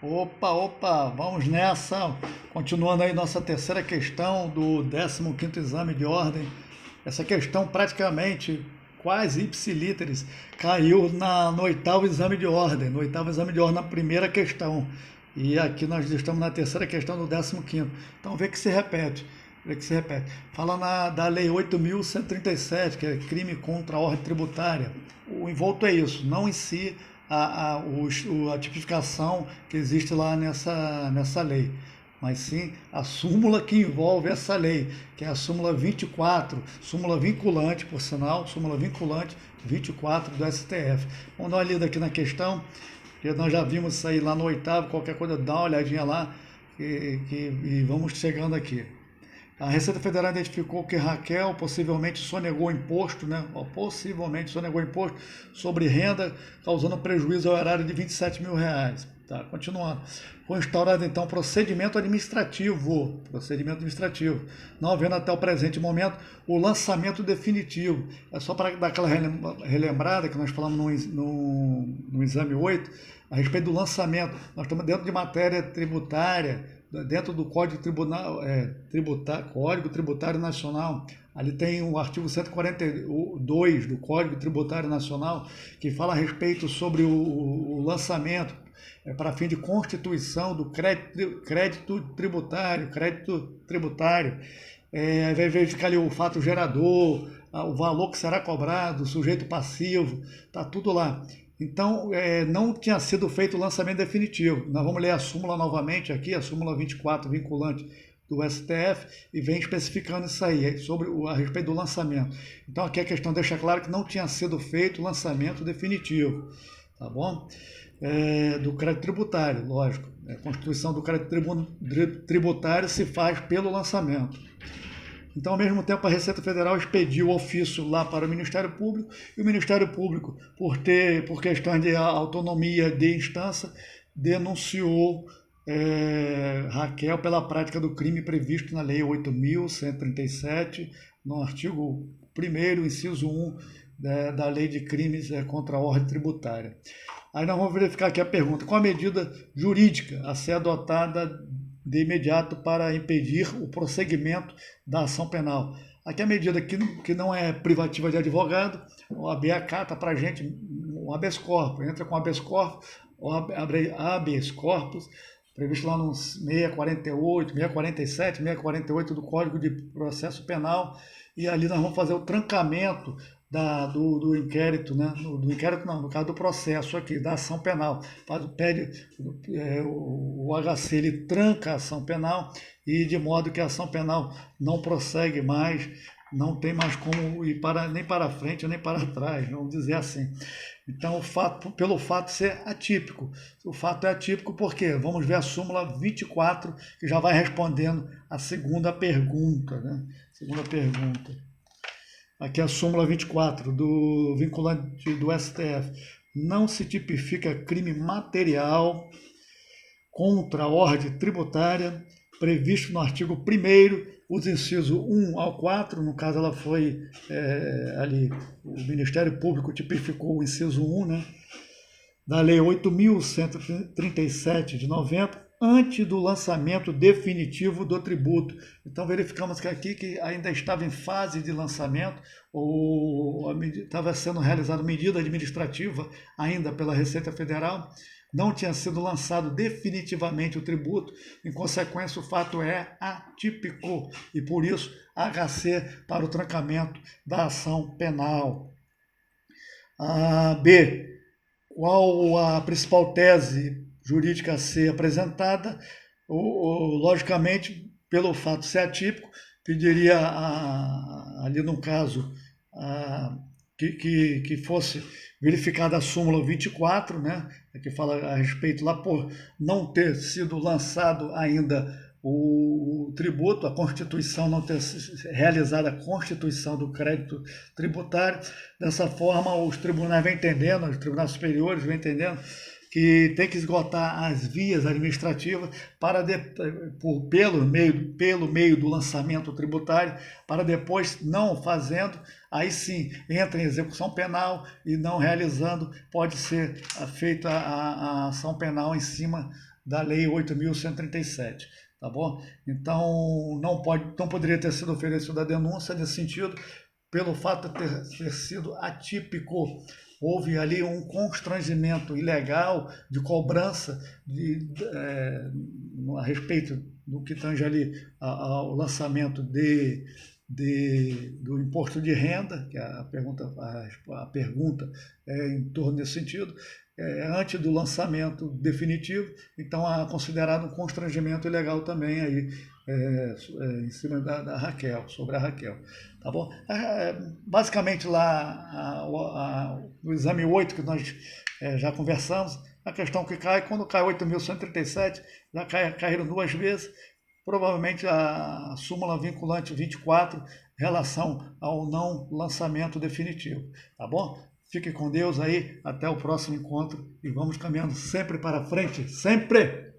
Opa, opa, vamos nessa. Continuando aí nossa terceira questão do 15º exame de ordem. Essa questão praticamente quase ipsilíteris caiu no oitavo exame de ordem, na primeira questão. E aqui nós estamos na terceira questão do 15º. Então vê que se repete. Fala da Lei 8.137, que é crime contra a ordem tributária. O envolto é isso, não em si a tipificação que existe lá nessa lei, mas sim a súmula que envolve essa lei, que é a súmula 24, súmula vinculante, por sinal, súmula vinculante 24 do STF. Vamos dar uma lida aqui na questão, que nós já vimos isso aí lá no oitavo, qualquer coisa dá uma olhadinha lá e vamos chegando aqui. A Receita Federal identificou que Raquel possivelmente sonegou imposto, né? Possivelmente sonegou imposto sobre renda, causando prejuízo ao erário de R$ 27.000. Tá, continuando. Foi instaurado então procedimento administrativo, não havendo até o presente momento o lançamento definitivo. É só para dar aquela relembrada que nós falamos no exame 8, a respeito do lançamento. Nós estamos dentro de matéria tributária, dentro do Código Tributário Nacional. Ali tem o artigo 142 do Código Tributário Nacional, que fala a respeito sobre o lançamento para fim de constituição do crédito tributário. Vai verificar ali o fato gerador, o valor que será cobrado, o sujeito passivo, está tudo lá. Então, não tinha sido feito o lançamento definitivo. Nós vamos ler a súmula novamente aqui, a súmula 24 vinculante do STF, e vem especificando isso aí, a respeito do lançamento. Então, aqui a questão deixa claro que não tinha sido feito o lançamento definitivo, tá bom? Do crédito tributário, lógico. A constituição do crédito tributário se faz pelo lançamento. Então, ao mesmo tempo, a Receita Federal expediu o ofício lá para o Ministério Público, e o Ministério Público, por questões de autonomia de instância, denunciou Raquel pela prática do crime previsto na Lei 8.137, no artigo 1º, inciso 1, da Lei de Crimes contra a Ordem Tributária. Aí nós vamos verificar aqui a pergunta: qual a medida jurídica a ser adotada de imediato para impedir o prosseguimento da ação penal? Aqui a medida que não é privativa de advogado, o AB acata para a gente um habeas corpus, entra com habeas corpus, habeas corpus, previsto lá no 648, 647, 648 do Código de Processo Penal, e ali nós vamos fazer o trancamento do inquérito, né? Do inquérito não, no caso do processo aqui, da ação penal. O HC ele tranca a ação penal, e de modo que a ação penal não prossegue mais, não tem mais como ir nem para frente nem para trás, vamos dizer assim. Então, pelo fato de ser atípico. O fato é atípico porque vamos ver a súmula 24, que já vai respondendo a segunda pergunta, né? Aqui é a súmula 24 do vinculante do STF. Não se tipifica crime material contra a ordem tributária previsto no artigo 1º, os incisos 1 ao 4, no caso ela foi ali, o Ministério Público tipificou o inciso 1, né, da Lei 8.137 de 90, antes do lançamento definitivo do tributo. Então verificamos que aqui que ainda estava em fase de lançamento, ou estava sendo realizada medida administrativa ainda pela Receita Federal, não tinha sido lançado definitivamente o tributo, em consequência o fato é atípico, e por isso HC para o trancamento da ação penal. B. Qual a principal tese jurídica a ser apresentada? Logicamente, pelo fato de ser atípico, pediria ali no caso que fosse verificada a súmula 24, né, que fala a respeito lá por não ter sido lançado ainda o tributo, a Constituição não ter realizado a Constituição do crédito tributário. Dessa forma, os tribunais vêm entendendo, os tribunais superiores vêm entendendo que tem que esgotar as vias administrativas pelo meio do lançamento tributário, para depois, não fazendo, aí sim entra em execução penal, e não realizando, pode ser feita a ação penal em cima da Lei 8.137. Tá bom? Então, não poderia ter sido oferecida a denúncia nesse sentido, pelo fato de ter sido atípico. Houve ali um constrangimento ilegal de cobrança a respeito do que tange ali ao lançamento do imposto de renda, que a pergunta é em torno desse sentido, antes do lançamento definitivo. Então, há considerado um constrangimento ilegal também aí, em cima da Raquel, sobre a Raquel. Tá bom? Basicamente, lá no exame 8 que nós já conversamos, a questão que cai, quando cai 8.137, já caíram 2 vezes, provavelmente a súmula vinculante 24, relação ao não lançamento definitivo. Tá bom? Fique com Deus aí, até o próximo encontro, e vamos caminhando sempre para frente, sempre!